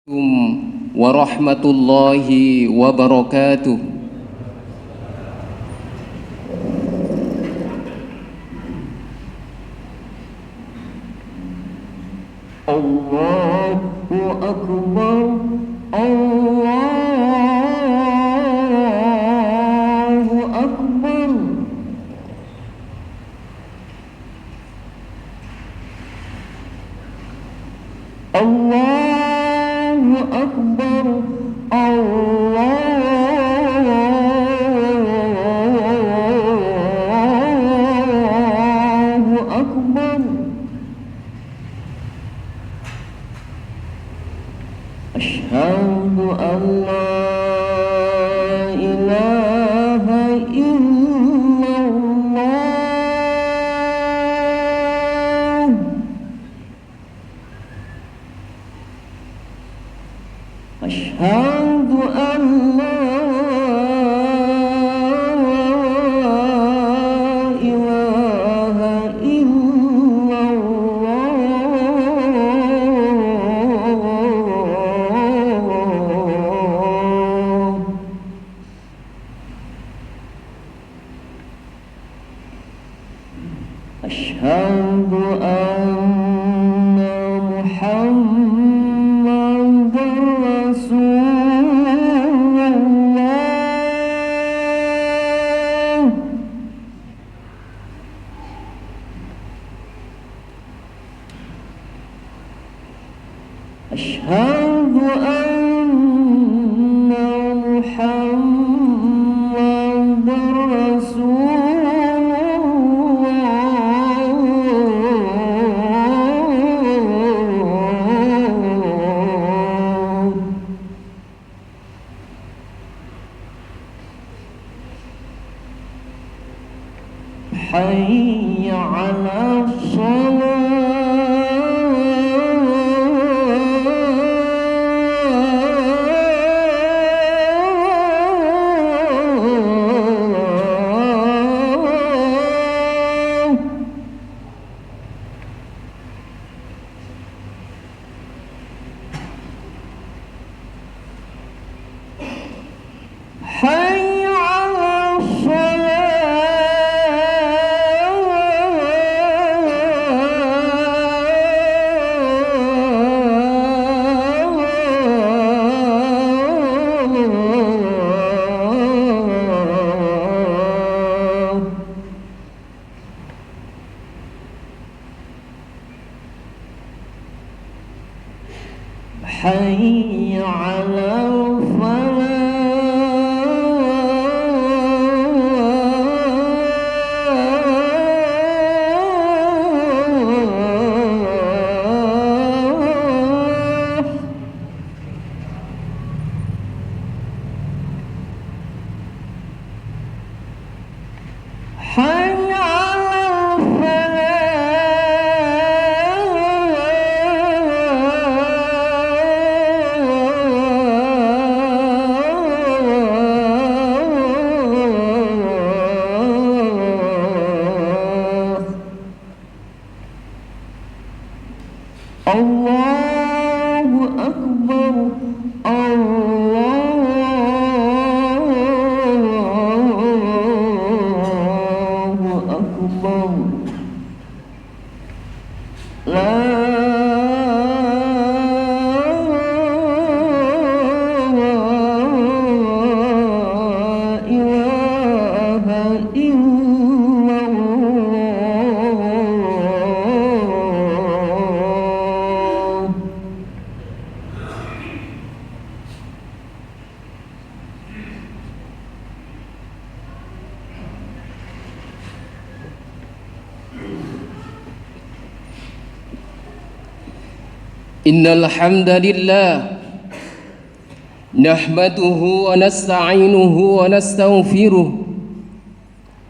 Warahmatullahi wabarakatuh. Allahu Akbar, Allahu Akbar. Allahu Akbar, Allahu Akbar. Asyhadu an la ilaha illallah. Asyhadu an la ilaha illallah. Asyhadu anna Muhammadar Rasulullah. Asyhadu anna Muhammadar Rasulullah. Hayya 'ala shalah. Hayya 'ala shalah. Hayya 'ala falah. Hayya 'ala falah. Allahu Akbar, Allahu Akbar. La ilaha illallah. Innal hamdalillah nahmaduhu wa nasta'inuhu wa nastaghfiruh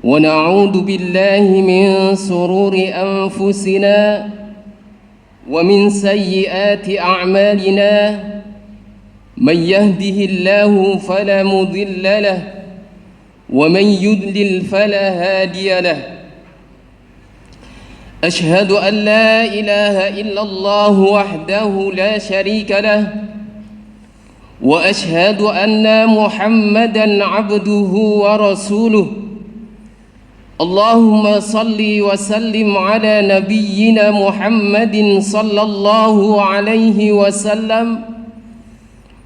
wa na'udzu billahi min sururi anfusina wa min sayyiati a'malina. Man yahdihillahu fala mudilla lahu wa man yudlil fala hadiya lahu. أشهد أن لا إله إلا الله وحده لا شريك له وأشهد أن محمدا عبده ورسوله اللهم صل وسلم على نبينا محمد صلى الله عليه وسلم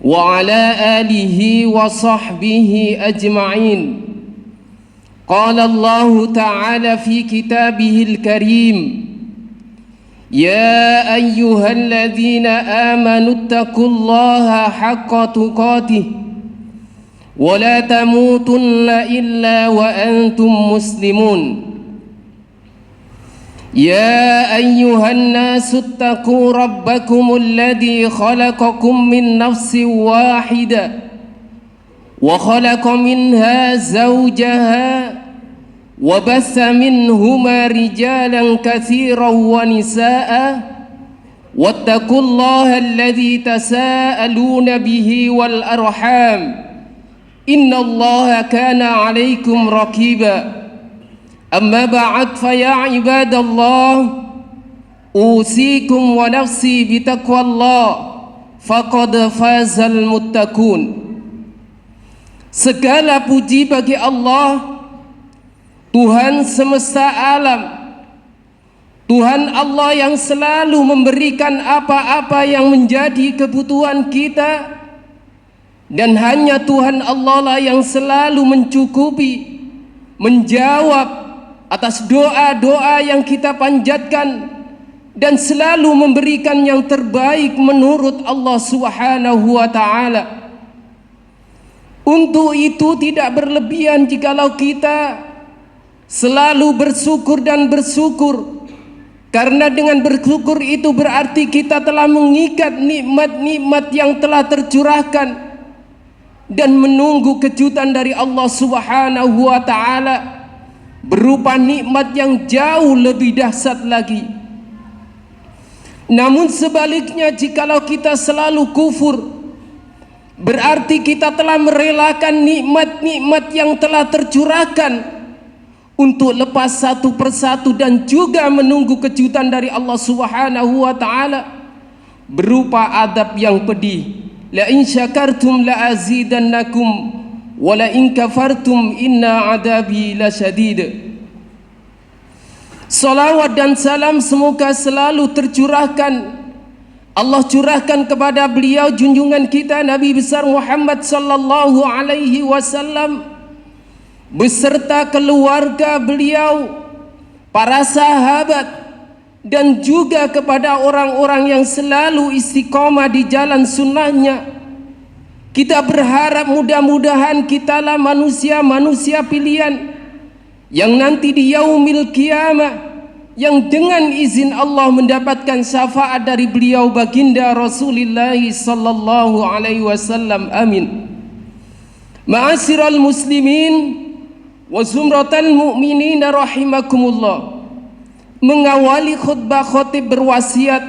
وعلى آله وصحبه أجمعين. قال الله تعالى في كتابه الكريم: يا أيها الذين آمنوا اتقوا الله حق تقاته ولا تموتن إلا وأنتم مسلمون. يا أيها الناس اتقوا ربكم الذي خلقكم من نفس واحدة وخلق منها زوجها وبث منهما رجالا كثيرا ونساء واتقوا الله الذي تساءلون به والأرحام إن الله كان عليكم رقيبا. أما بعد فيا عباد الله أوصيكم ونفسي بتقوى الله فقد فاز المتقون. Segala puji bagi Allah, Tuhan semesta alam, Tuhan Allah yang selalu memberikan apa-apa yang menjadi kebutuhan kita, dan hanya Tuhan Allah lah yang selalu mencukupi, menjawab atas doa-doa yang kita panjatkan, dan selalu memberikan yang terbaik menurut Allah Subhanahu wa ta'ala. Untuk itu tidak berlebihan jikalau kita selalu bersyukur dan bersyukur, karena dengan bersyukur itu berarti kita telah mengikat nikmat-nikmat yang telah tercurahkan dan menunggu kejutan dari Allah Subhanahu wa ta'ala berupa nikmat yang jauh lebih dahsyat lagi. Namun sebaliknya, jikalau kita selalu kufur, berarti kita telah merelakan nikmat-nikmat yang telah tercurahkan untuk lepas satu persatu dan juga menunggu kejutan dari Allah Subhanahu wa ta'ala berupa adab yang pedih. La in syakartum la azidannakum wa la in kafartum inna adabi lasyadid. Salawat dan salam semoga selalu tercurahkan, Allah curahkan kepada beliau junjungan kita Nabi besar Muhammad sallallahu alaihi wasallam beserta keluarga beliau, para sahabat, dan juga kepada orang-orang yang selalu istiqomah di jalan sunnahnya. Kita berharap mudah-mudahan kitalah manusia-manusia pilihan yang nanti di yaumil qiyamah, yang dengan izin Allah mendapatkan syafaat dari beliau baginda Rasulullah sallallahu alaihi wasallam. Amin. Ma'asyiral muslimin wa zumratal mu'minin rahimakumullah. Mengawali khutbah khotib berwasiat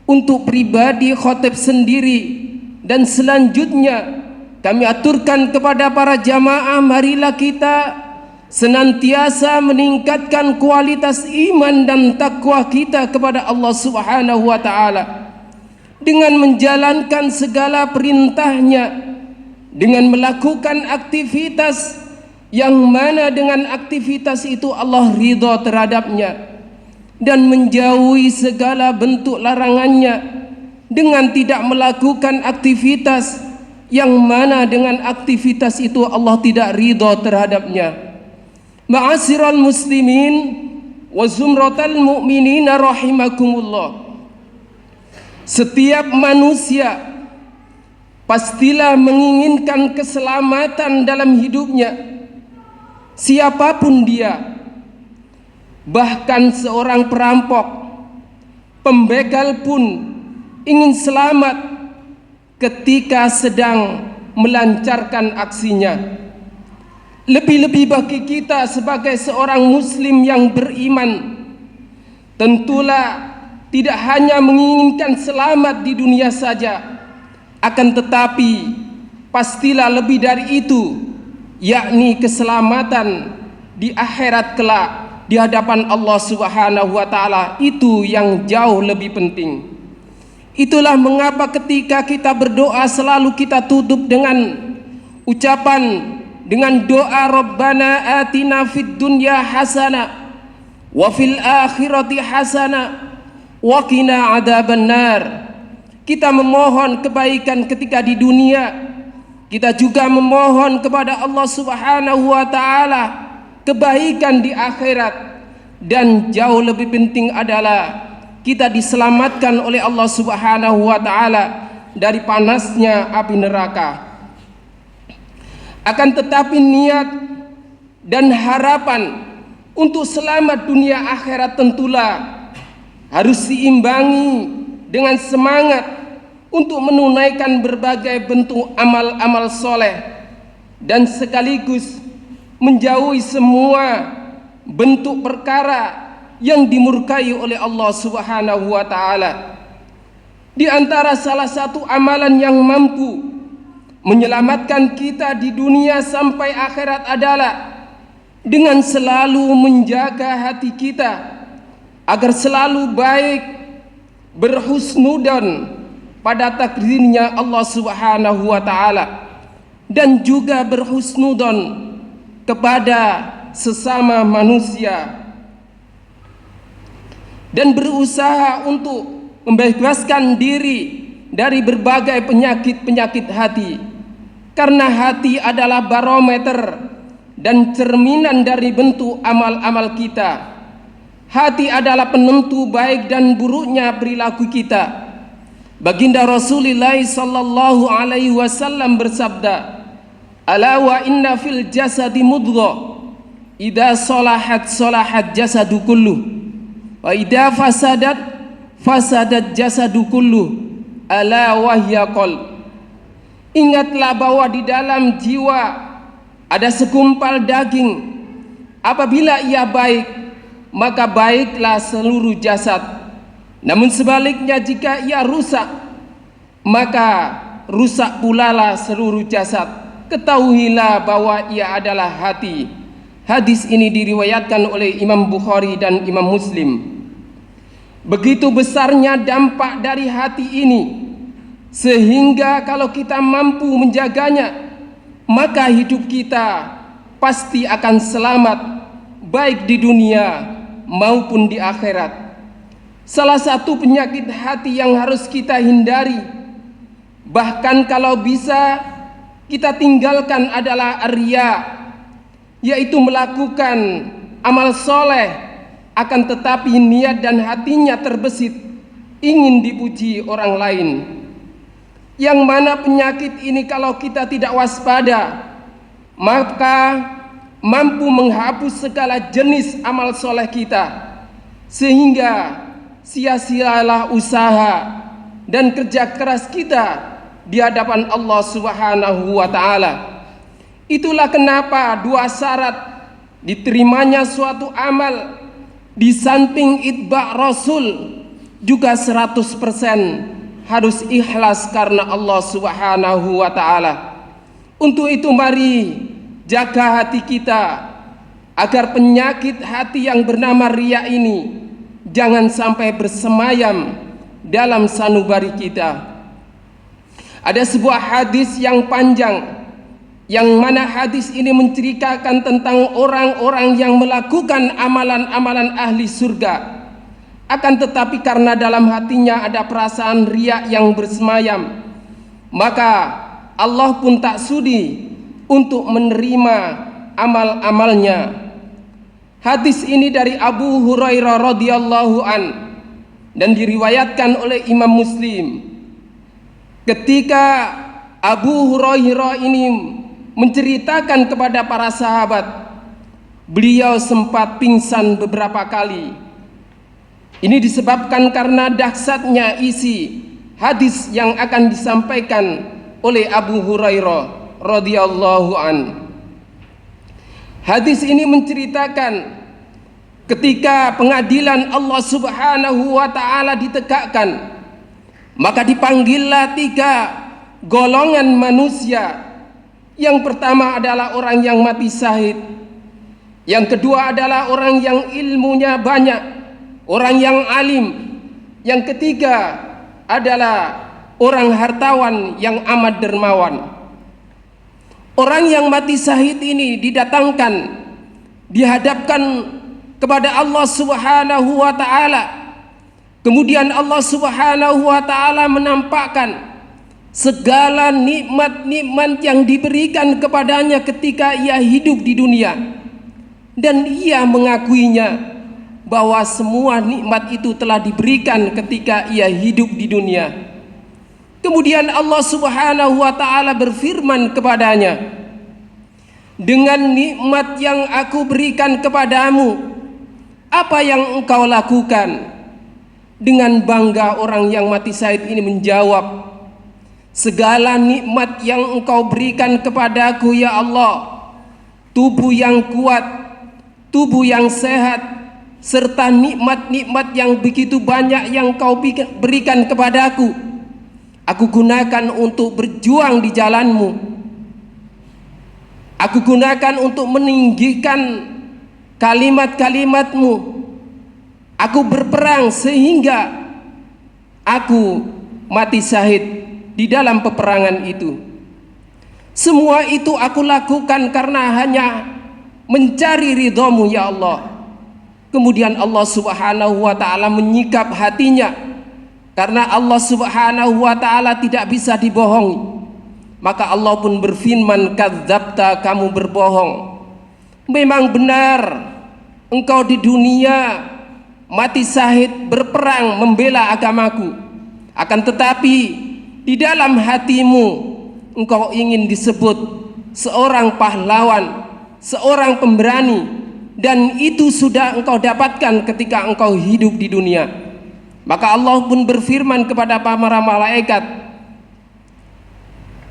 untuk pribadi khotib sendiri, dan selanjutnya kami aturkan kepada para jamaah, marilah kita senantiasa meningkatkan kualitas iman dan takwa kita kepada Allah Subhanahu wa ta'ala dengan menjalankan segala perintahnya, dengan melakukan aktivitas yang mana dengan aktivitas itu Allah ridha terhadapnya, dan menjauhi segala bentuk larangannya dengan tidak melakukan aktivitas yang mana dengan aktivitas itu Allah tidak ridha terhadapnya. Ma'asyiral muslimin wa zumratal mu'minin rahimakumullah. Setiap manusia pastilah menginginkan keselamatan dalam hidupnya, siapapun dia. Bahkan seorang perampok, pembegal pun ingin selamat ketika sedang melancarkan aksinya. Lebih-lebih bagi kita sebagai seorang muslim yang beriman, tentulah tidak hanya menginginkan selamat di dunia saja, akan tetapi pastilah lebih dari itu, yakni keselamatan di akhirat kelak di hadapan Allah Subhanahu wa ta'ala, itu yang jauh lebih penting. Itulah mengapa ketika kita berdoa selalu kita tutup dengan ucapan, dengan doa Rabbana atina fid dunya hasanah wa fil akhirati hasanah wa qina adzabannar. Kita memohon kebaikan ketika di dunia, kita juga memohon kepada Allah Subhanahu wa taala kebaikan di akhirat, dan jauh lebih penting adalah kita diselamatkan oleh Allah Subhanahu wa taala dari panasnya api neraka. Akan tetapi niat dan harapan untuk selamat dunia akhirat tentulah harus diimbangi dengan semangat untuk menunaikan berbagai bentuk amal-amal soleh dan sekaligus menjauhi semua bentuk perkara yang dimurkai oleh Allah Subhanahu wa taala. Di antara salah satu amalan yang mampu menyelamatkan kita di dunia sampai akhirat adalah dengan selalu menjaga hati kita agar selalu baik, berhusnudon pada takdirnya Allah Subhanahu wa taala, dan juga berhusnudon kepada sesama manusia, dan berusaha untuk membebaskan diri dari berbagai penyakit-penyakit hati, karena hati adalah barometer dan cerminan dari bentuk amal-amal kita. Hati adalah penentu baik dan buruknya perilaku kita. Baginda Rasulullah sallallahu alaihi wasallam bersabda, "Ala wa inna fil jasadi mudghah, idza salahat salahat jasadu kulluh, wa idza fasadat fasadat jasadu kulluh, ala wahya qalb." Ingatlah bahwa di dalam jiwa ada segumpal daging. Apabila ia baik, maka baiklah seluruh jasad. Namun sebaliknya, jika ia rusak, maka rusak pulalah seluruh jasad. Ketahuilah bahwa ia adalah hati. Hadis ini diriwayatkan oleh Imam Bukhari dan Imam Muslim. Begitu besarnya dampak dari hati ini, sehingga kalau kita mampu menjaganya, maka hidup kita pasti akan selamat, baik di dunia maupun di akhirat. Salah satu penyakit hati yang harus kita hindari, bahkan kalau bisa kita tinggalkan, adalah riya, yaitu melakukan amal soleh akan tetapi niat dan hatinya terbesit ingin dipuji orang lain. Yang mana penyakit ini kalau kita tidak waspada, maka mampu menghapus segala jenis amal soleh kita, sehingga sia-sialah usaha dan kerja keras kita di hadapan Allah Subhanahu wa taala. Itulah kenapa dua syarat diterimanya suatu amal, di samping itba' Rasul, juga 100% harus ikhlas karena Allah Subhanahu wa taala. Untuk itu mari jaga hati kita agar penyakit hati yang bernama riya ini jangan sampai bersemayam dalam sanubari kita. Ada sebuah hadis yang panjang, yang mana hadis ini menceritakan tentang orang-orang yang melakukan amalan-amalan ahli surga, akan tetapi karena dalam hatinya ada perasaan riya yang bersemayam, maka Allah pun tak sudi untuk menerima amal-amalnya. Hadis ini dari Abu Hurairah radhiyallahu an dan diriwayatkan oleh Imam Muslim. Ketika Abu Hurairah ini menceritakan kepada para sahabat, beliau sempat pingsan beberapa kali. Ini disebabkan karena dahsyatnya isi hadis yang akan disampaikan oleh Abu Hurairah radhiyallahu an. Hadis ini menceritakan ketika pengadilan Allah Subhanahu wa taala ditegakkan, maka dipanggillah 3 golongan manusia. Yang pertama adalah orang yang mati syahid, yang kedua adalah orang yang ilmunya banyak, orang yang alim, yang ketiga adalah orang hartawan yang amat dermawan. Orang yang mati syahid ini didatangkan, dihadapkan kepada Allah Subhanahu wa taala. Kemudian Allah Subhanahu wa taala menampakkan segala nikmat-nikmat yang diberikan kepadanya ketika ia hidup di dunia, dan ia mengakuinya bahwa semua nikmat itu telah diberikan ketika ia hidup di dunia. Kemudian Allah Subhanahu wa taala berfirman kepadanya, dengan nikmat yang aku berikan kepadamu, apa yang engkau lakukan? Dengan bangga orang yang mati syahid ini menjawab, segala nikmat yang engkau berikan kepadaku ya Allah, tubuh yang kuat, tubuh yang sehat, serta nikmat-nikmat yang begitu banyak yang engkau berikan kepadaku, aku gunakan untuk berjuang di jalanmu. Aku gunakan untuk meninggikan kalimat-kalimatmu. Aku berperang sehingga aku mati syahid di dalam peperangan itu. Semua itu aku lakukan karena hanya mencari ridhamu ya Allah. Kemudian Allah Subhanahu wa taala menyikap hatinya, karena Allah Subhanahu wa taala tidak bisa dibohongi. Maka Allah pun berfirman, kadzabta, kamu berbohong. Memang benar engkau di dunia mati syahid berperang membela agamaku, akan tetapi di dalam hatimu engkau ingin disebut seorang pahlawan, seorang pemberani, dan itu sudah engkau dapatkan ketika engkau hidup di dunia. Maka Allah pun berfirman kepada para malaikat,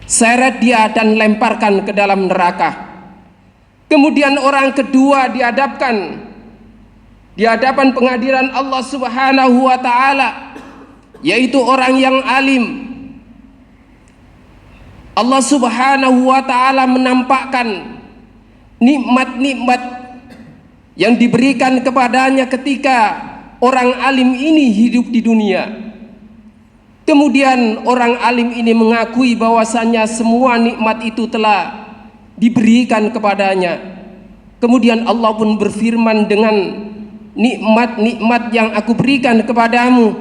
seret dia dan lemparkan ke dalam neraka. Kemudian orang kedua dihadapkan di hadapan pengadilan Allah Subhanahu wa taala, yaitu orang yang alim. Allah Subhanahu wa taala menampakkan nikmat-nikmat yang diberikan kepadanya ketika orang alim ini hidup di dunia. Kemudian orang alim ini mengakui bahwasanya semua nikmat itu telah diberikan kepadanya. Kemudian Allah pun berfirman, dengan nikmat-nikmat yang aku berikan kepadamu,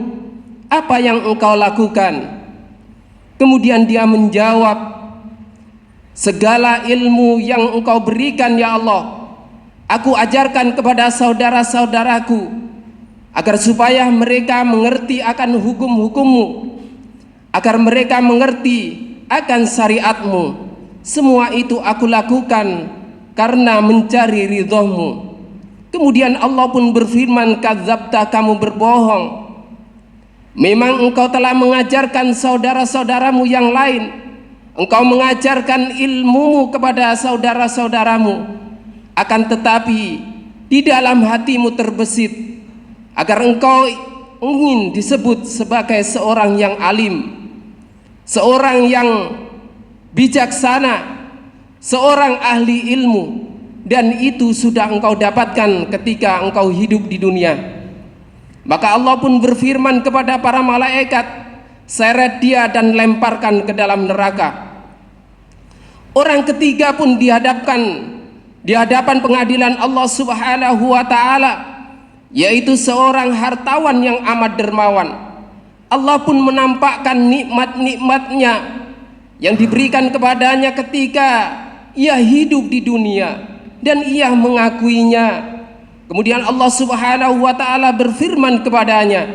apa yang engkau lakukan? Kemudian dia menjawab, segala ilmu yang engkau berikan ya Allah, aku ajarkan kepada saudara-saudaraku, agar supaya mereka mengerti akan hukum-hukummu, agar mereka mengerti akan syariatmu. Semua itu aku lakukan karena mencari ridhamu. Kemudian Allah pun berfirman, kadzabta, kamu berbohong. Memang engkau telah mengajarkan saudara-saudaramu yang lain, engkau mengajarkan ilmumu kepada saudara-saudaramu, akan tetapi di dalam hatimu terbesit agar engkau ingin disebut sebagai seorang yang alim, seorang yang bijaksana, seorang ahli ilmu. Dan itu sudah engkau dapatkan ketika engkau hidup di dunia. Maka Allah pun berfirman kepada para malaikat, seret dia dan lemparkan ke dalam neraka. Orang ketiga pun dihadapkan di hadapan pengadilan Allah Subhanahu wa taala, yaitu seorang hartawan yang amat dermawan. Allah pun menampakkan nikmat-nikmatnya yang diberikan kepadanya ketika ia hidup di dunia, dan ia mengakuinya. Kemudian Allah Subhanahu wa taala berfirman kepadanya,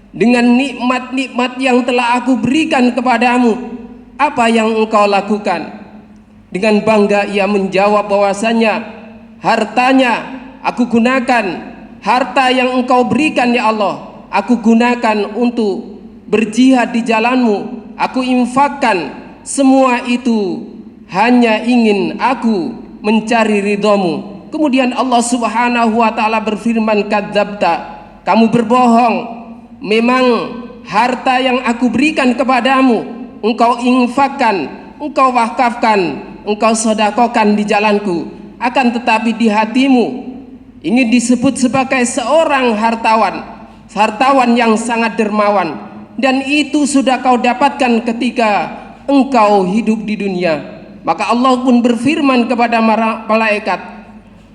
dengan nikmat-nikmat yang telah aku berikan kepadamu, apa yang engkau lakukan? Dengan bangga ia menjawab bahwasanya hartanya aku gunakan, harta yang engkau berikan ya Allah, aku gunakan untuk berjihad di jalanmu, aku infakkan. Semua itu hanya ingin aku mencari ridhamu. Kemudian Allah Subhanahu wa taala berfirman, kadzabta, kamu berbohong. Memang harta yang aku berikan kepadamu engkau infakkan, engkau wakafkan, engkau sedekahkan di jalanku, akan tetapi di hatimu ingin disebut sebagai seorang hartawan, hartawan yang sangat dermawan, dan itu sudah kau dapatkan ketika engkau hidup di dunia. Maka Allah pun berfirman kepada malaikat,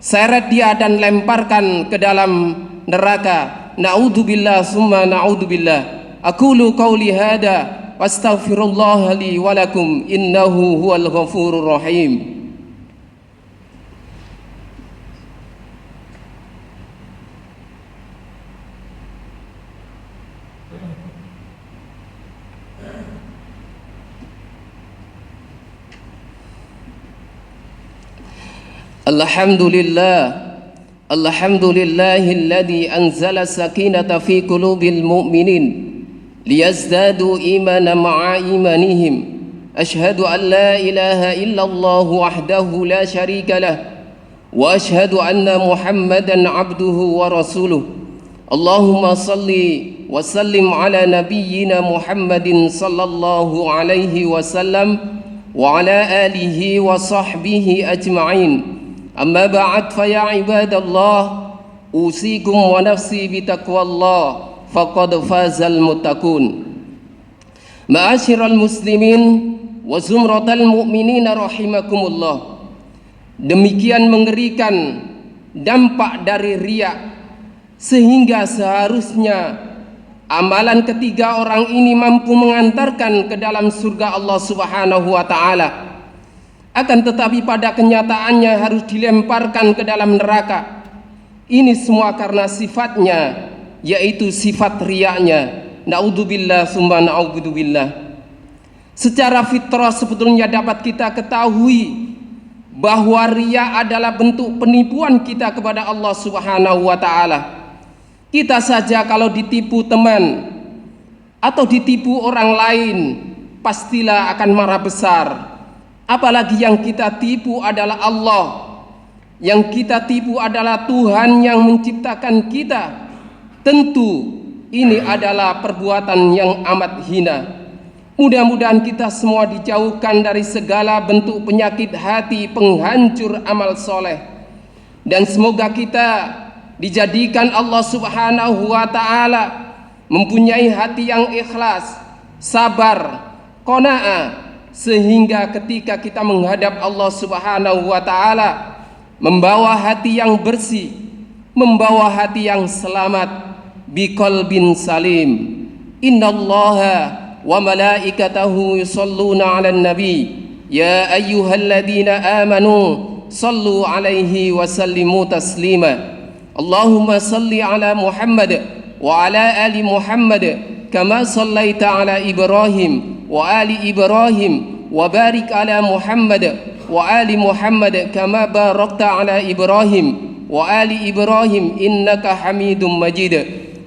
seret dia dan lemparkan ke dalam neraka. Na'udzubillah summa na'udzubillah. Aqulu qawli hada wastaghfirullah li wa lakum innahu huwal ghafurur rahim. Alhamdulillahilladzi anzala sakinata fi qulubil mu'minin liyazdadu imanan ma'a imanihim. Ashhadu an la ilaha illallah wahdahu la syarika lah wa ashhadu anna Muhammadan abduhu wa rasuluh. Allahumma salli wa sallim ala nabiyyina Muhammadin sallallahu alaihi wasallam wa ala alihi wa sahbihi ajma'in. Amma ba'd, fa ya ibadallah, usikum wa nafsi bitaqwallah faqad fazal muttaqun. Ma'asyiral muslimin wa zumratal mu'minina rahimakumullah. Demikian mengerikan dampak dari riya, sehingga seharusnya amalan ketiga orang ini mampu mengantarkan ke dalam surga Allah Subhanahu wa taala. Akan tetapi pada kenyataannya harus dilemparkan ke dalam neraka. Ini semua karena sifatnya, yaitu sifat riyanya. Na'udzubillah summa na'udzubillah. Secara fitrah sebetulnya dapat kita ketahui bahwa riya adalah bentuk penipuan kita kepada Allah Subhanahu wa taala. Kita saja kalau ditipu teman atau ditipu orang lain, pastilah akan marah besar. Apalagi yang kita tipu adalah Allah, yang kita tipu adalah Tuhan yang menciptakan kita. Tentu ini adalah perbuatan yang amat hina. Mudah-mudahan kita semua dijauhkan dari segala bentuk penyakit hati penghancur amal soleh, dan semoga kita dijadikan Allah Subhanahu wa ta'ala mempunyai hati yang ikhlas, sabar, qanaah, sehingga ketika kita menghadap Allah Subhanahu wa ta'ala membawa hati yang bersih, membawa hati yang selamat, biqalbin salim. Innallaha wa malaikatahu yusalluna 'alan nabi ya ayyuhalladzina amanu sallu 'alaihi wa sallimu taslima. Allahumma salli 'ala Muhammad wa 'ala ali Muhammad kama sallaita 'ala Ibrahim wa ali Ibrahim wa barik ala Muhammad wa ali Muhammad kama barakta ala Ibrahim wa ali Ibrahim innaka Hamidum Majid.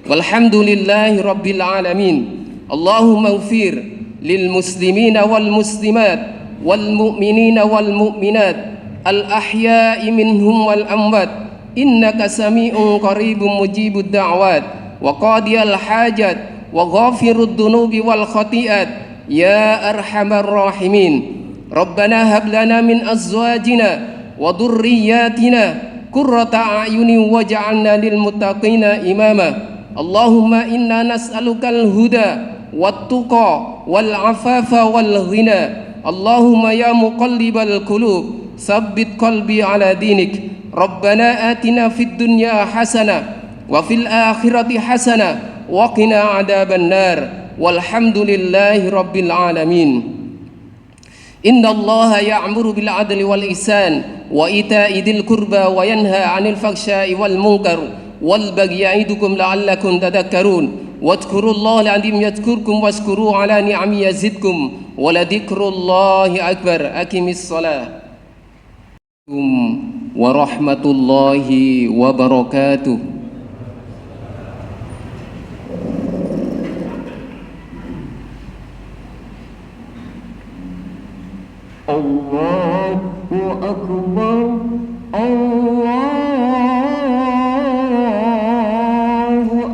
Walhamdulillahi rabbil alamin. Allahumma ighfir lil muslimina wal muslimat wal mu'minina wal mu'minat al ahya'i minhum wal amwat innaka sami'un qaribun mujibud da'wat wa qadiyal hajat wa ghafirud dunubi wal khati'at ya arhamar rahimin. Rabbana hab lana min azwajina wa dhurriyyatina qurrata a'yunin waj'alna lil muttaqina imama. Allahumma inna nas'alukal huda wat tuqa wal afafa wal ghina. Allahumma ya muqallibal qulub tsabbit qalbi ala dinik. Rabbana atina fid dunya hasanah wa fil akhirati hasanah wa qina adzaban nar. Walhamdulillahi rabbil alamin. Innallaha ya'muru bil adli wal ihsan wa ita'i dzil qurba wa yanha 'anil fahsya'i wal munkar wal bagyi ya'idukum la'allakum tadhakkarun. Wadhkurullaha al-'azim yadhkurkum washkuru 'ala ni'amihi yazidkum wa ladhikrullahi akbar. Aqimis shalah. Warahmatullahi wabarakatuh. Allahu Akbar, Allahu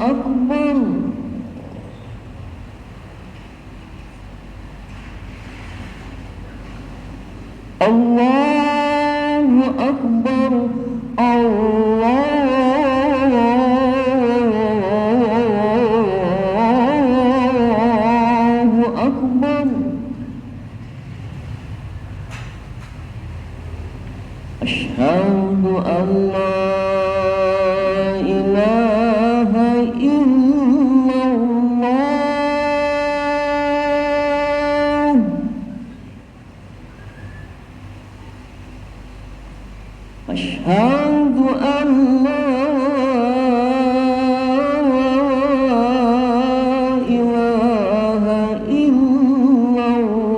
Akbar. Allahu Akbar, Allahu أشهد أن لا إله إلا الله. أشهد أن لا إله إلا الله.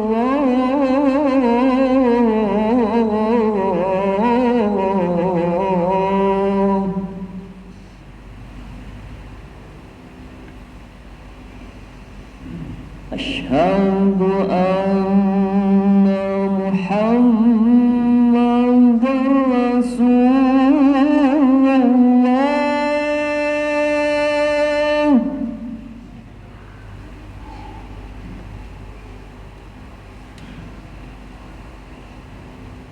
أشهد أن محمدا رسول الله.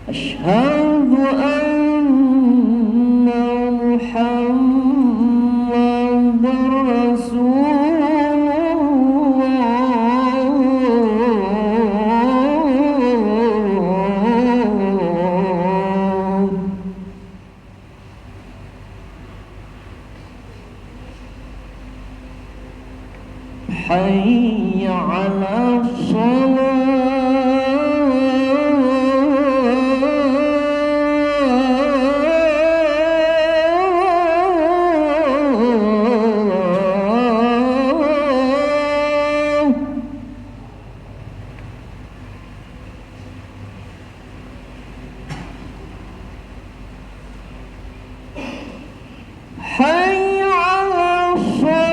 أشهد أن محمدا رسول الله. حي على الصلاة. حي على الصلاة.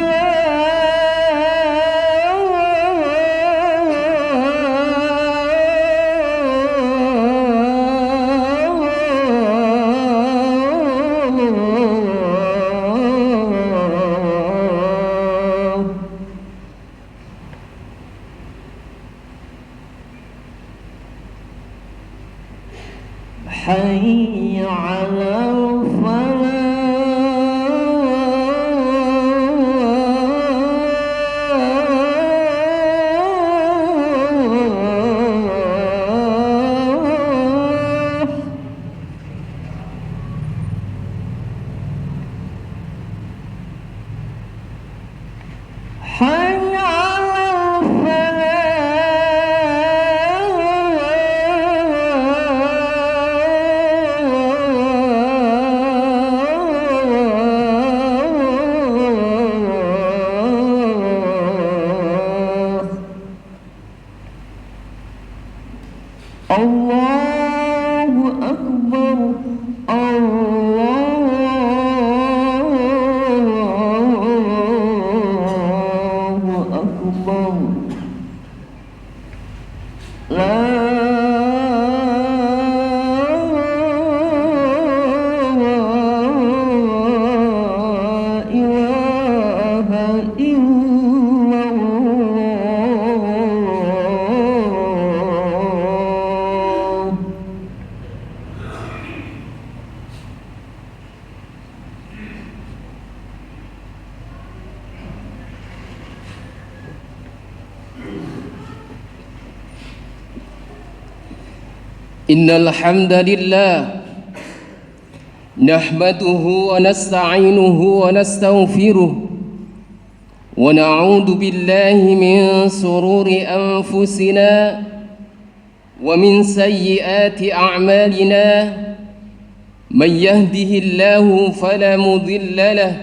حي على الفلاح. حي على الفلاح. الله أكبر. الله أكبر. لا إله إلا الله. إن الحمد لله نحمده ونستعينه ونستغفره ونعوذ بالله من شرور أنفسنا ومن سيئات أعمالنا. من يهده الله فلا مضل له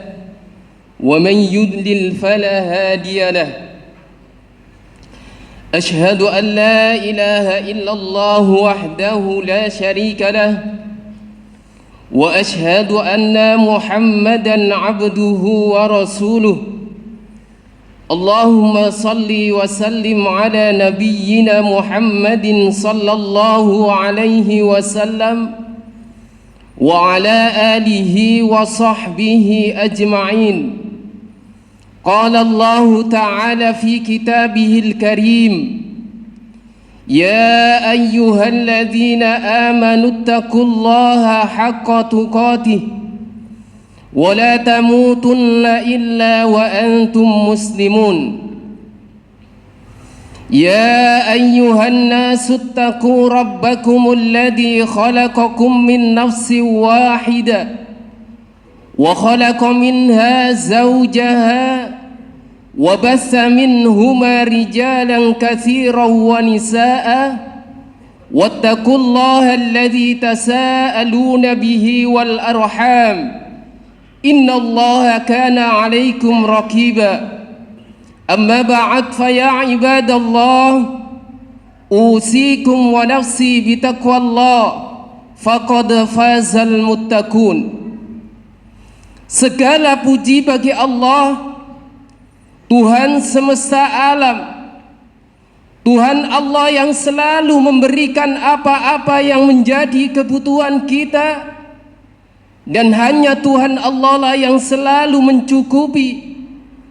ومن يضلل فلا هادي له. أشهد أن لا إله إلا الله وحده لا شريك له وأشهد أن محمدًا عبده ورسوله. اللهم صل وسلم على نبينا محمد صلى الله عليه وسلم وعلى آله وصحبه أجمعين. قال الله تعالى في كتابه الكريم: يا أيها الذين آمنوا اتقوا الله حق تقاته ولا تموتن إلا وأنتم مسلمون. يا أيها الناس اتقوا ربكم الذي خلقكم من نفس واحدة وخلق منها زوجها وبث منهما رجالا كثيرا ونساء واتقوا الله الذي تساءلون به والأرحام إن الله كان عليكم رقيبا أما بعد فيا عباد الله أوصيكم ونفسي بتقوى الله فقد فاز المتقون. Segala puji bagi Allah, Tuhan semesta alam, Tuhan Allah yang selalu memberikan apa-apa yang menjadi kebutuhan kita, dan hanya Tuhan Allah lah yang selalu mencukupi,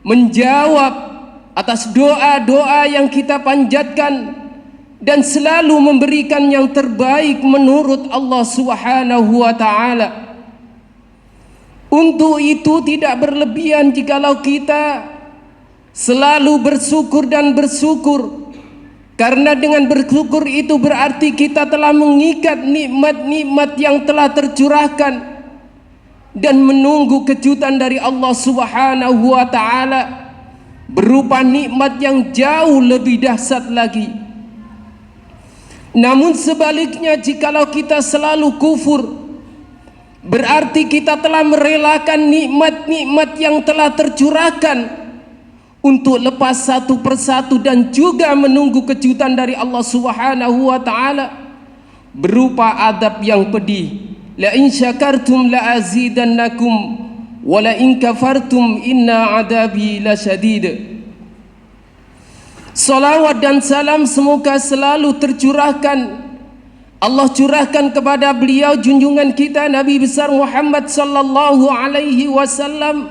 menjawab atas doa-doa yang kita panjatkan, dan selalu memberikan yang terbaik menurut Allah Subhanahu wa ta'ala. Untuk itu tidak berlebihan jikalau kita selalu bersyukur dan bersyukur, karena dengan bersyukur itu berarti kita telah mengikat nikmat-nikmat yang telah tercurahkan dan menunggu kejutan dari Allah Subhanahu wa ta'ala berupa nikmat yang jauh lebih dahsyat lagi. Namun sebaliknya, jikalau kita selalu kufur, berarti kita telah merelakan nikmat-nikmat yang telah tercurahkan untuk lepas satu persatu dan juga menunggu kejutan dari Allah Subhanahu wa ta'ala berupa adab yang pedih. La in syakartum la azidannakum wa la in kafartum inna adabi lasyadid. Salawat dan salam semoga selalu tercurahkan, Allah curahkan kepada beliau junjungan kita Nabi besar Muhammad sallallahu alaihi wasallam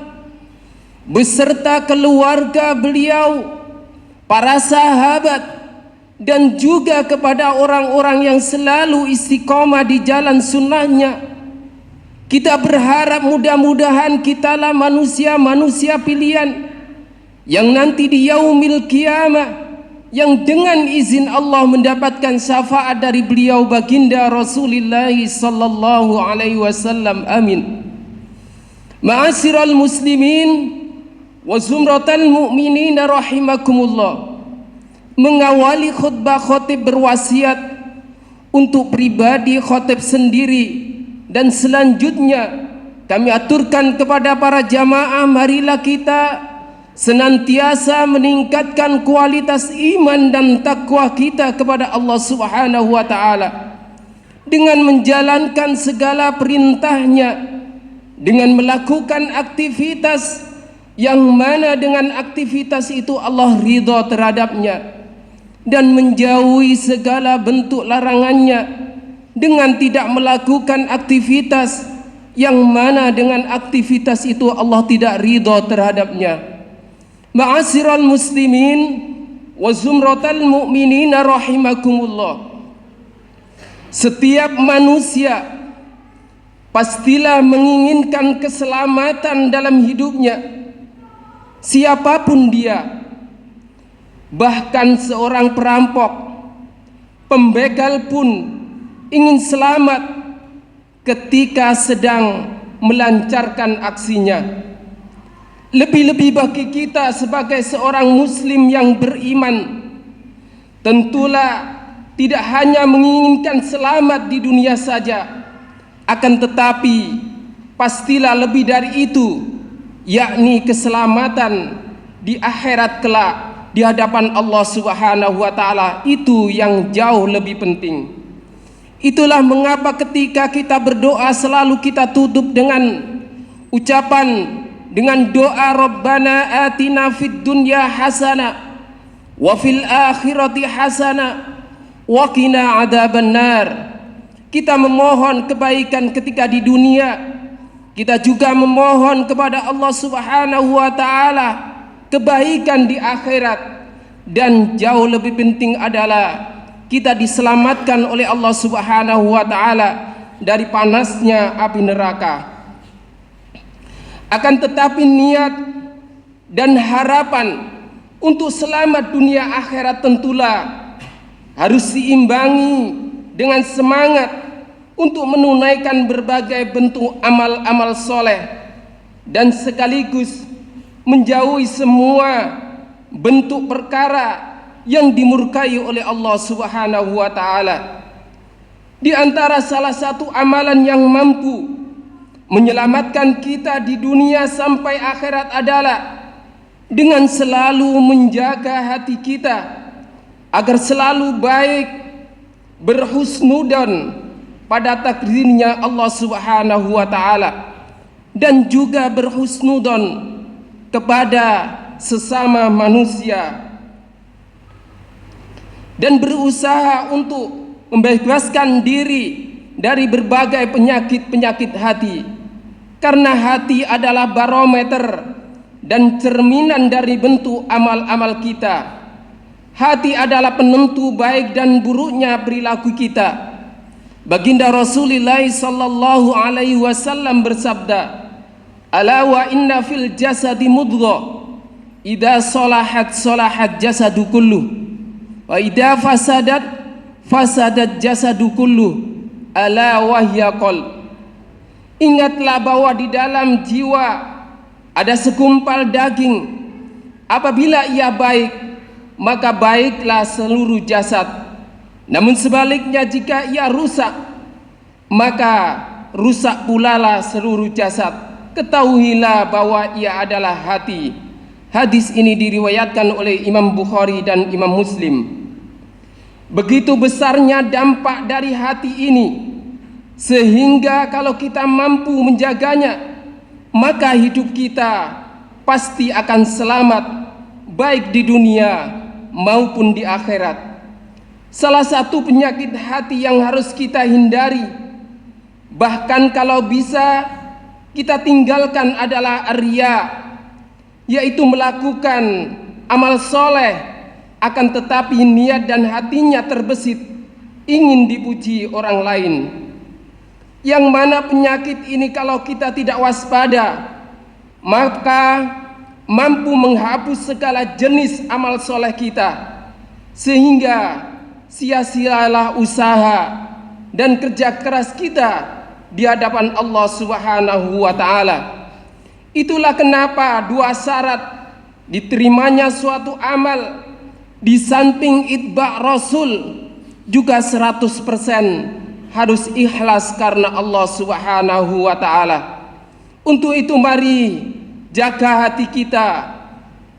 beserta keluarga beliau, para sahabat, dan juga kepada orang-orang yang selalu istiqomah di jalan sunnahnya. Kita berharap mudah-mudahan kitalah manusia-manusia pilihan yang nanti di yaumil qiyamah, yang dengan izin Allah mendapatkan syafaat dari beliau baginda Rasulullah sallallahu alaihi wasallam. Amin. Ma'asyiral muslimin wa zumratal mu'minin rahimakumullah. Mengawali khutbah khotib berwasiat untuk pribadi khotib sendiri, dan selanjutnya kami aturkan kepada para jamaah, marilah kita senantiasa meningkatkan kualitas iman dan takwa kita kepada Allah Subhanahu wa ta'ala dengan menjalankan segala perintahnya, dengan melakukan aktivitas yang mana dengan aktivitas itu Allah ridha terhadapnya, dan menjauhi segala bentuk larangannya dengan tidak melakukan aktivitas yang mana dengan aktivitas itu Allah tidak ridha terhadapnya. Ma'asyiral muslimin wa zumratal mu'minin rahimakumullah. Setiap manusia pastilah menginginkan keselamatan dalam hidupnya, siapapun dia. Bahkan seorang perampok, pembegal pun ingin selamat ketika sedang melancarkan aksinya. Lebih-lebih bagi kita sebagai seorang muslim yang beriman, tentulah tidak hanya menginginkan selamat di dunia saja, akan tetapi pastilah lebih dari itu, yakni keselamatan di akhirat kelak di hadapan Allah Subhanahu wa ta'ala. Itu yang jauh lebih penting. Itulah mengapa ketika kita berdoa selalu kita tutup dengan ucapan, dengan doa Rabbana atina fid dunya hasanah wa fil akhirati hasanah wa qina adzabannar. Kita memohon kebaikan ketika di dunia, kita juga memohon kepada Allah Subhanahu wa ta'ala kebaikan di akhirat, dan jauh lebih penting adalah kita diselamatkan oleh Allah Subhanahu wa ta'ala dari panasnya api neraka. Akan tetapi niat dan harapan Untuk selamat dunia akhirat tentulah harus diimbangi dengan semangat untuk menunaikan berbagai bentuk amal-amal soleh dan sekaligus menjauhi semua bentuk perkara yang dimurkai oleh Allah Subhanahu wa taala. Di antara salah satu amalan yang mampu menyelamatkan kita di dunia sampai akhirat adalah dengan selalu menjaga hati kita agar selalu baik, berhusnudon pada takdirnya Allah Subhanahu wa taala, dan juga berhusnudon kepada sesama manusia, dan berusaha untuk membebaskan diri dari berbagai penyakit-penyakit hati, karena hati adalah barometer dan cerminan dari bentuk amal-amal kita. Hati adalah penentu baik dan buruknya perilaku kita. Baginda Rasulullah sallallahu alaihi wasallam bersabda, "Ala wa inna fil jasadi mudghah, idza salahat salahat jasadu kulluh, wa idza fasadat jasadu kulluh, ala wahya qalb." Ingatlah bahwa di dalam jiwa ada segumpal daging. Apabila ia baik, maka baiklah seluruh jasad. Namun sebaliknya, jika ia rusak, maka rusak pula lah seluruh jasad. Ketahuilah bahwa ia adalah hati. Hadis ini diriwayatkan oleh Imam Bukhari dan Imam Muslim. Begitu besarnya dampak dari hati ini, sehingga kalau kita mampu menjaganya, maka hidup kita pasti akan selamat, baik di dunia maupun di akhirat. Salah satu penyakit hati yang harus kita hindari, bahkan kalau bisa kita tinggalkan, adalah riya, yaitu melakukan amal soleh akan tetapi niat dan hatinya terbesit ingin dipuji orang lain. Yang mana penyakit ini kalau kita tidak waspada, maka mampu menghapus segala jenis amal soleh kita, sehingga sia-sialah usaha dan kerja keras kita di hadapan Allah Subhanahu wa taala. Itulah kenapa dua syarat diterimanya suatu amal, di samping itba' Rasul, juga 100% harus ikhlas karena Allah Subhanahu wa taala. Untuk itu mari jaga hati kita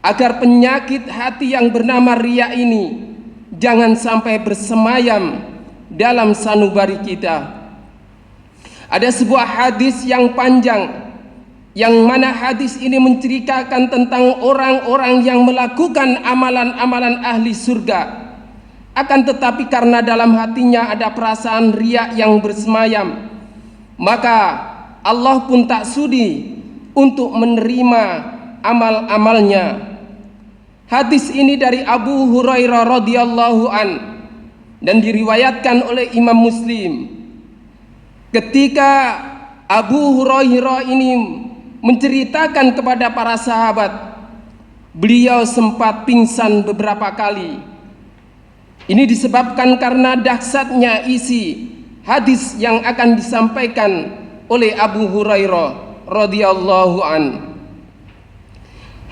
agar penyakit hati yang bernama riya ini jangan sampai bersemayam dalam sanubari kita. Ada sebuah hadis yang panjang, yang mana hadis ini menceritakan tentang orang-orang yang melakukan amalan-amalan ahli surga, akan tetapi karena dalam hatinya ada perasaan riya yang bersemayam, maka Allah pun tak sudi untuk menerima amal-amalnya. Hadis ini dari Abu Hurairah radhiyallahu an dan diriwayatkan oleh Imam Muslim. Ketika Abu Hurairah ini menceritakan kepada para sahabat, beliau sempat pingsan beberapa kali. Ini disebabkan karena dahsyatnya isi hadis yang akan disampaikan oleh Abu Hurairah radhiyallahu an.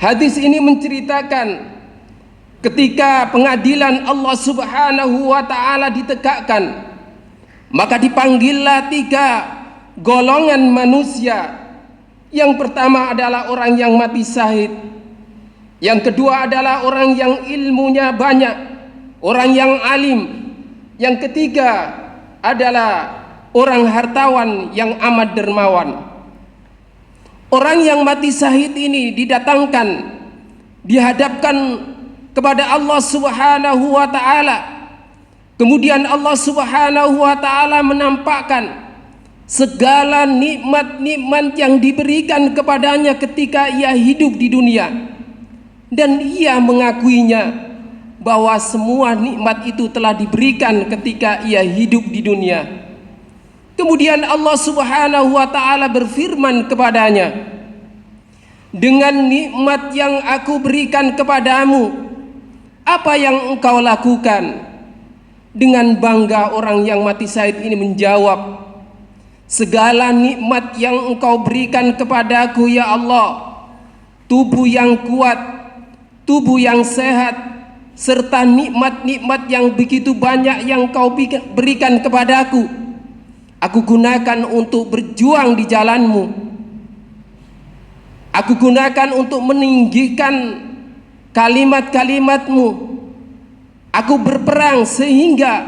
Hadis ini menceritakan ketika pengadilan Allah Subhanahu wa taala ditegakkan, maka dipanggillah 3 golongan manusia. Yang pertama adalah orang yang mati syahid, yang kedua adalah orang yang ilmunya banyak, orang yang alim, yang ketiga adalah orang hartawan yang amat dermawan. Orang yang mati syahid ini didatangkan, dihadapkan kepada Allah Subhanahu wa taala. Kemudian Allah Subhanahu wa taala menampakkan segala nikmat-nikmat yang diberikan kepadanya ketika ia hidup di dunia, dan ia mengakuinya bahwa semua nikmat itu telah diberikan ketika ia hidup di dunia. Kemudian Allah Subhanahu wa taala berfirman kepadanya, dengan nikmat yang aku berikan kepadamu, apa yang engkau lakukan? Dengan bangga orang yang mati syahid ini menjawab, segala nikmat yang engkau berikan kepadaku ya Allah, tubuh yang kuat, tubuh yang sehat, serta nikmat-nikmat yang begitu banyak yang kau berikan kepadaku, aku gunakan untuk berjuang di jalanmu. Aku gunakan untuk meninggikan kalimat-kalimatmu. Aku berperang sehingga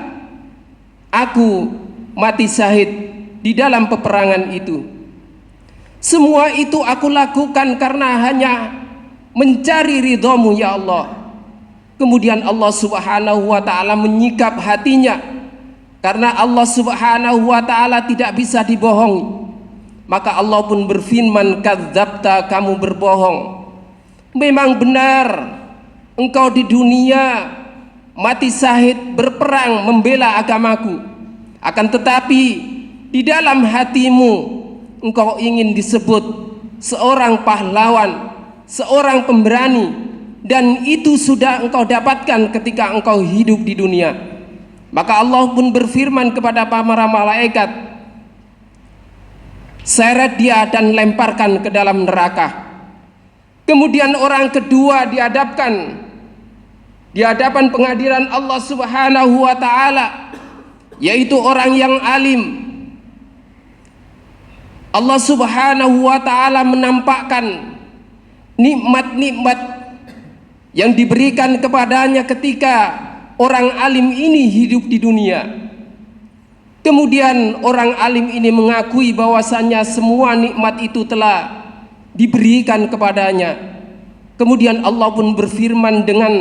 aku mati syahid di dalam peperangan itu. Semua itu aku lakukan karena hanya mencari ridhamu ya Allah. Kemudian Allah subhanahu wa ta'ala menyikap hatinya, karena Allah subhanahu wa ta'ala tidak bisa dibohongi. Maka Allah pun berfirman, kadzabta, kamu berbohong. Memang benar engkau di dunia mati syahid berperang membela agamaku, akan tetapi di dalam hatimu engkau ingin disebut seorang pahlawan, seorang pemberani, dan itu sudah engkau dapatkan ketika engkau hidup di dunia. Maka Allah pun berfirman kepada para malaikat, seret dia dan lemparkan ke dalam neraka. Kemudian orang kedua dihadapkan di hadapan pengadilan Allah subhanahu wa ta'ala, yaitu orang yang alim. Allah subhanahu wa ta'ala menampakkan nikmat-nikmat yang diberikan kepadanya ketika orang alim ini hidup di dunia. Kemudian orang alim ini mengakui bahwasannya semua nikmat itu telah diberikan kepadanya. Kemudian Allah pun berfirman, dengan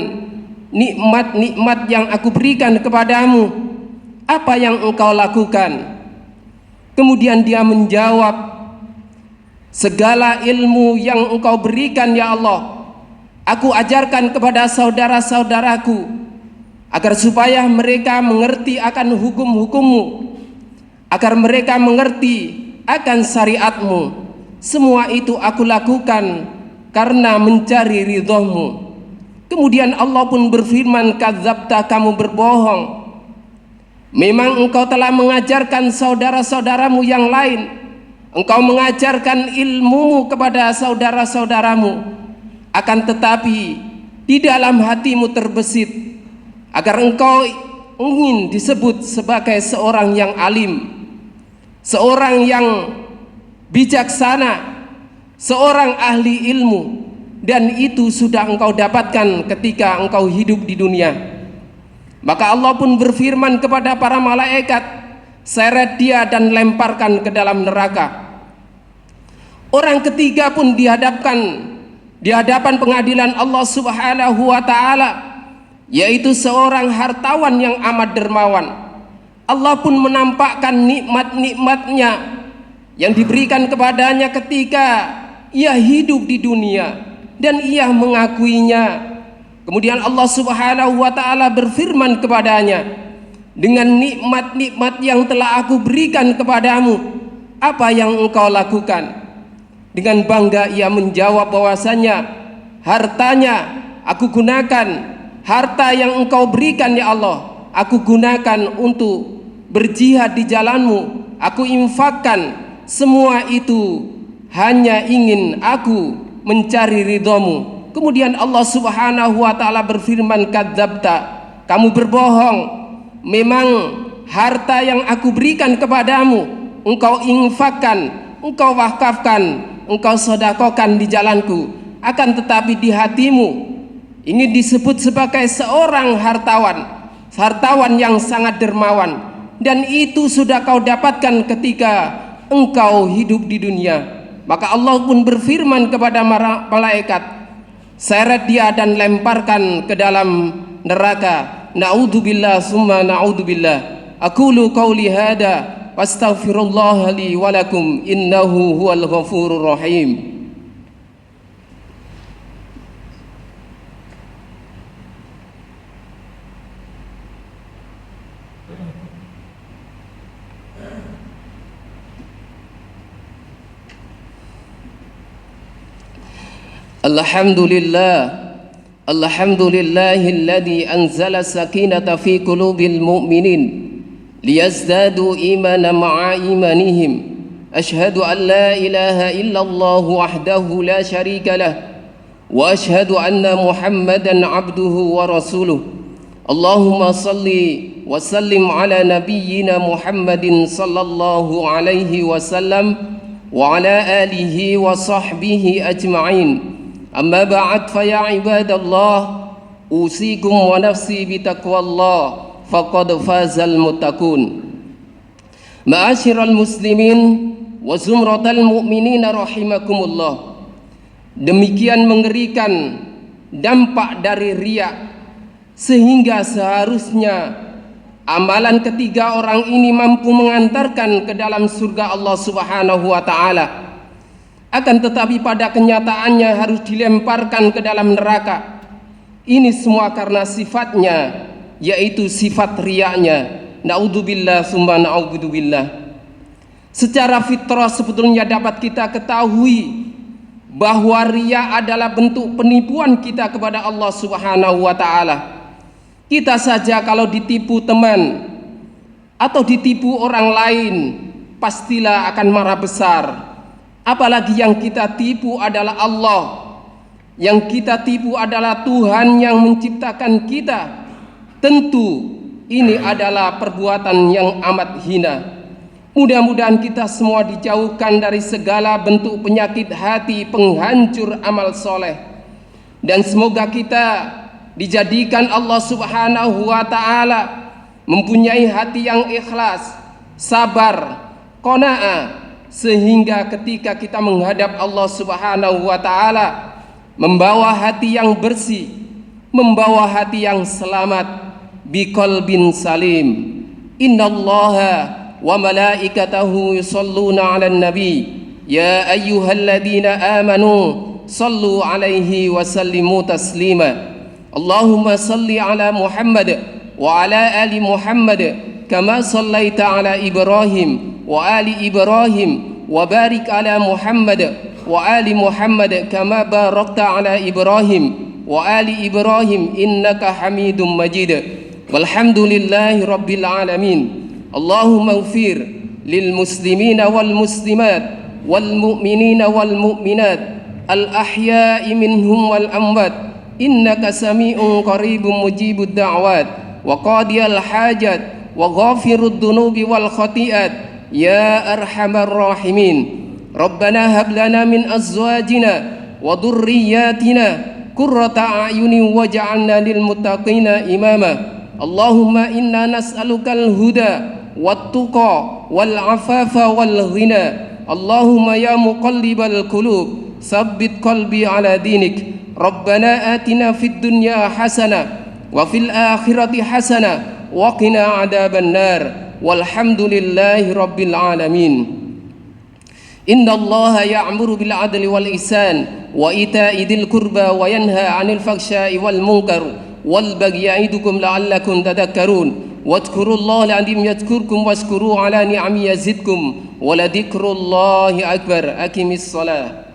nikmat-nikmat yang aku berikan kepadamu, apa yang engkau lakukan? Kemudian dia menjawab, segala ilmu yang engkau berikan ya Allah, aku ajarkan kepada saudara-saudaraku, agar supaya mereka mengerti akan hukum-hukummu, agar mereka mengerti akan syariatmu. Semua itu aku lakukan karena mencari ridhamu. Kemudian Allah pun berfirman, kadzabta, kamu berbohong. Memang engkau telah mengajarkan saudara-saudaramu yang lain, engkau mengajarkan ilmumu kepada saudara-saudaramu, akan tetapi di dalam hatimu terbesit agar engkau ingin disebut sebagai seorang yang alim, seorang yang bijaksana, seorang ahli ilmu. Dan itu sudah engkau dapatkan ketika engkau hidup di dunia. Maka Allah pun berfirman kepada para malaikat, seret dia dan lemparkan ke dalam neraka. Orang ketiga pun dihadapkan di hadapan pengadilan Allah subhanahu wa ta'ala, yaitu seorang hartawan yang amat dermawan. Allah pun menampakkan nikmat-nikmatnya yang diberikan kepadanya ketika ia hidup di dunia, dan ia mengakuinya. Kemudian Allah subhanahu wa ta'ala berfirman kepadanya, dengan nikmat-nikmat yang telah aku berikan kepadamu, apa yang engkau lakukan? Dengan bangga ia menjawab bahwasanya hartanya aku gunakan, harta yang engkau berikan ya Allah, aku gunakan untuk berjihad di jalanmu, aku infakkan. Semua itu hanya ingin aku mencari ridhamu. Kemudian Allah subhanahu wa ta'ala berfirman, kadzabta, kamu berbohong. Memang harta yang aku berikan kepadamu engkau infakkan, engkau wakafkan, engkau sodakokan di jalanku, akan tetapi di hatimu ingin disebut sebagai seorang hartawan, hartawan yang sangat dermawan, dan itu sudah kau dapatkan ketika engkau hidup di dunia. Maka Allah pun berfirman kepada malaikat, seret dia dan lemparkan ke dalam neraka. Na'udzubillah summa na'udzubillah. Aqulu qawli hada wastaghfirullah li wa lakum innahu huwal ghafurur rahim. Alhamdulillahilladzi anzala sakinata fi qulubil mu'minin liyazdadu imanan ma'a imanihim. Ashhadu an la ilaha illallah wahdahu la syarika lah wa ashhadu anna Muhammadan abduhu wa rasuluh. Allahumma salli wa sallim ala nabiyyina Muhammadin sallallahu alaihi wasallam wa ala alihi wa sahbihi ajma'in. Amma ba'd, fa ya ibadallah, usikum wa nafsi bitaqwallah, faqad fazal muttaqun. Ma'asyiral muslimin wa zumratal mu'minina rahimakumullah. Demikian mengerikan dampak dari riya, sehingga seharusnya amalan ketiga orang ini mampu mengantarkan ke dalam surga Allah Subhanahu wa taala. Akan tetapi pada kenyataannya harus dilemparkan ke dalam neraka. Ini semua karena sifatnya, yaitu sifat riyanya. Naudzubillah summa naudzubillah. Secara fitrah sebetulnya dapat kita ketahui bahwa riya adalah bentuk penipuan kita kepada Allah Subhanahu wa taala. Kita saja kalau ditipu teman atau ditipu orang lain, pastilah akan marah besar. Apalagi yang kita tipu adalah Allah, yang kita tipu adalah Tuhan yang menciptakan kita. Tentu ini adalah perbuatan yang amat hina. Mudah-mudahan kita semua dijauhkan dari segala bentuk penyakit hati penghancur amal soleh, dan semoga kita dijadikan Allah Subhanahu wa ta'ala mempunyai hati yang ikhlas, sabar, qanaah, sehingga ketika kita menghadap Allah Subhanahu wa ta'ala membawa hati yang bersih, membawa hati yang selamat, biqalbin salim. Innallaha wa malaikatahu yusalluna 'alan nabi ya ayyuhalladzina amanu sallu 'alaihi wa sallimu taslima. Allahumma salli 'ala Muhammad wa 'ala ali Muhammad kama sallaita 'ala Ibrahim wa ali Ibrahim wa barik 'ala Muhammad wa ali Muhammad kama barakta 'ala Ibrahim wa ali Ibrahim innaka Hamidum Majid. Walhamdulillahi rabbil alamin. Allahumma ighfir lil muslimina wal muslimat wal mu'minina wal mu'minat al ahya'i minhum wal amwat innaka sami'un qaribun mujibud da'wat wa qadiyal hajat wa ghafirud dunubi wal khati'at ya arhamar rahimin. Rabbana hab lana min azwajina wa dhurriyyatina qurrata a'yunin waj'alna lil muttaqina imama. Allahumma inna nas'alukal huda wat tuqa wal afafa wal ghina. Allahumma ya muqallibal qulub tsabbit qalbi ala dinik. Rabbana atina fid dunya hasanah wa fil akhirati hasanah wa qina adzaban nar. Walhamdulillahi rabbil alamin. Innallaha ya'muru bil adli wal ihsan wa ita'i dzil qurba wa yanha 'anil fahsya'i wal munkar wal bagyi ya'idukum la'allakum tadhakkarun. Wadhkurullaha al-'azim yadhkurkum washkuru 'ala ni'amihi yazidkum wa la dzikrullahi akbar. Aqimis shalah.